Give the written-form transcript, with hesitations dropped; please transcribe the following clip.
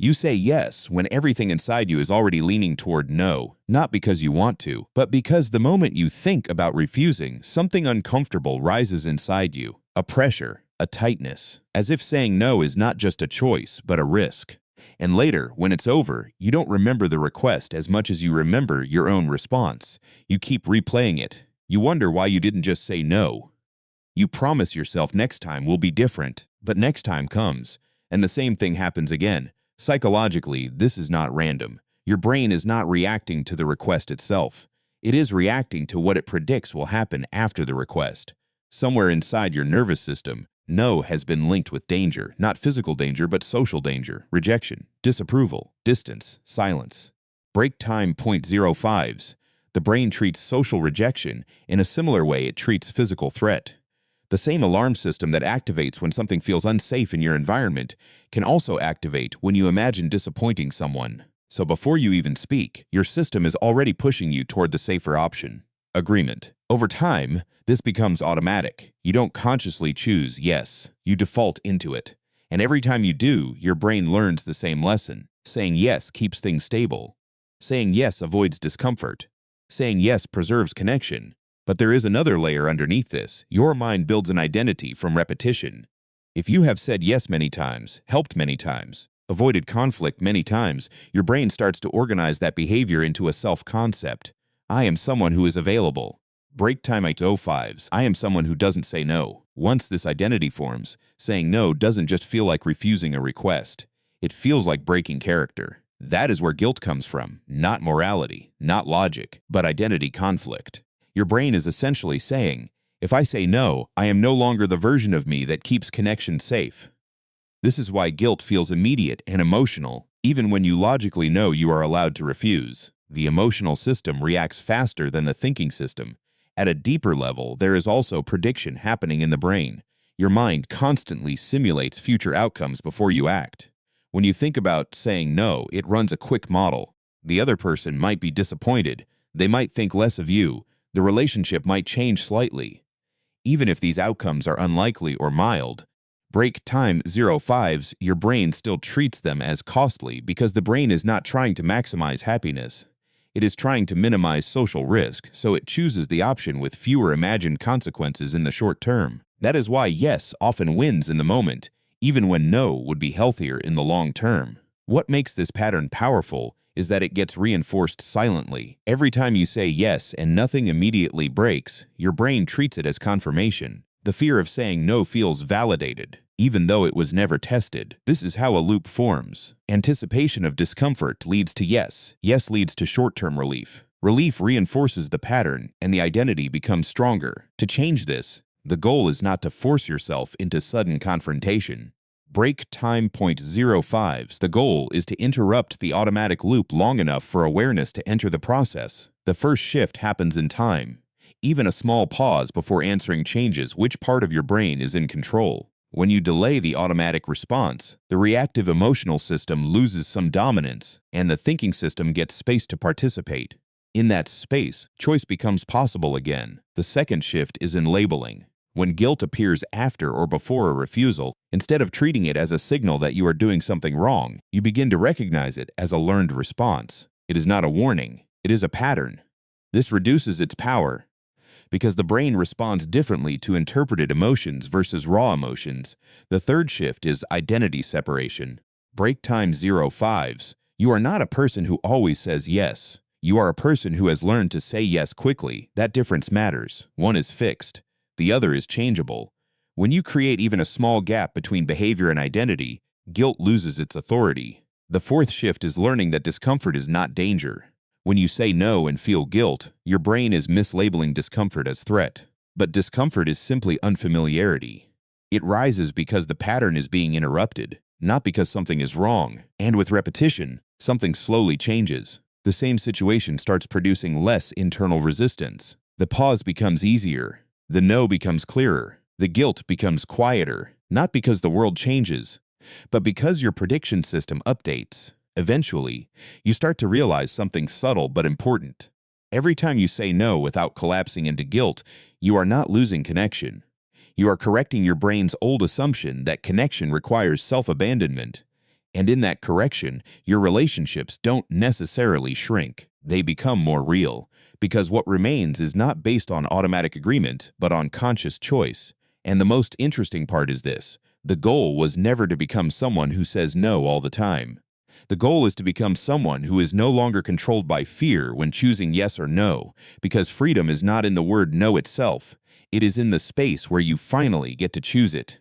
You say yes when everything inside you is already leaning toward no, not because you want to, but because the moment you think about refusing, something uncomfortable rises inside you, a pressure, a tightness, as if saying no is not just a choice, but a risk. And later, when it's over, you don't remember the request as much as you remember your own response. You keep replaying it. You wonder why you didn't just say no. You promise yourself next time will be different, but next time comes, and the same thing happens again. Psychologically, this is not random. Your brain is not reacting to the request itself. It is reacting to what it predicts will happen after the request. Somewhere inside your nervous system, no has been linked with danger, not physical danger, but social danger, rejection, disapproval, distance, silence. Break time 0.05s. The brain treats social rejection in a similar way it treats physical threat. The same alarm system that activates when something feels unsafe in your environment can also activate when you imagine disappointing someone. So before you even speak, your system is already pushing you toward the safer option. Agreement. Over time, this becomes automatic. You don't consciously choose yes, you default into it. And every time you do, your brain learns the same lesson. Saying yes keeps things stable. Saying yes avoids discomfort. Saying yes preserves connection. But there is another layer underneath this. Your mind builds an identity from repetition. If you have said yes many times, helped many times, avoided conflict many times, your brain starts to organize that behavior into a self-concept. I am someone who is available. Break time 805s. I am someone who doesn't say no. Once this identity forms, saying no doesn't just feel like refusing a request. It feels like breaking character. That is where guilt comes from. Not morality, not logic, but identity conflict. Your brain is essentially saying, if I say no, I am no longer the version of me that keeps connection safe. This is why guilt feels immediate and emotional, even when you logically know you are allowed to refuse. The emotional system reacts faster than the thinking system. At a deeper level, there is also prediction happening in the brain. Your mind constantly simulates future outcomes before you act. When you think about saying no, it runs a quick model. The other person might be disappointed. They might think less of you. The relationship might change slightly. Even if these outcomes are unlikely or mild, break time 05s, your brain still treats them as costly because the brain is not trying to maximize happiness. It is trying to minimize social risk, so it chooses the option with fewer imagined consequences in the short term. That is why yes often wins in the moment, even when no would be healthier in the long term. What makes this pattern powerful is that it gets reinforced silently. Every time you say yes and nothing immediately breaks, your brain treats it as confirmation. The fear of saying no feels validated, even though it was never tested. This is how a loop forms. Anticipation of discomfort leads to yes. Yes leads to short-term relief. Relief reinforces the pattern, and the identity becomes stronger. To change this, the goal is not to force yourself into sudden confrontation. Break time 0.05s. The goal is to interrupt the automatic loop long enough for awareness to enter the process. The first shift happens in time. Even a small pause before answering changes which part of your brain is in control. When you delay the automatic response, the reactive emotional system loses some dominance, and the thinking system gets space to participate. In that space, choice becomes possible again. The second shift is in labeling. When guilt appears after or before a refusal, instead of treating it as a signal that you are doing something wrong, you begin to recognize it as a learned response. It is not a warning, it is a pattern. This reduces its power because the brain responds differently to interpreted emotions versus raw emotions. The third shift is identity separation. Break time 05s. You are not a person who always says yes. You are a person who has learned to say yes quickly. That difference matters. One is fixed. The other is changeable. When you create even a small gap between behavior and identity, guilt loses its authority. The fourth shift is learning that discomfort is not danger. When you say no and feel guilt, your brain is mislabeling discomfort as threat. But discomfort is simply unfamiliarity. It rises because the pattern is being interrupted, not because something is wrong. And with repetition, something slowly changes. The same situation starts producing less internal resistance. The pause becomes easier. The no becomes clearer. The guilt becomes quieter, not because the world changes, but because your prediction system updates. Eventually, you start to realize something subtle but important. Every time you say no without collapsing into guilt, you are not losing connection. You are correcting your brain's old assumption that connection requires self-abandonment. And in that correction, your relationships don't necessarily shrink. They become more real, because what remains is not based on automatic agreement, but on conscious choice. And the most interesting part is this: the goal was never to become someone who says no all the time. The goal is to become someone who is no longer controlled by fear when choosing yes or no, because freedom is not in the word no itself. It is in the space where you finally get to choose it.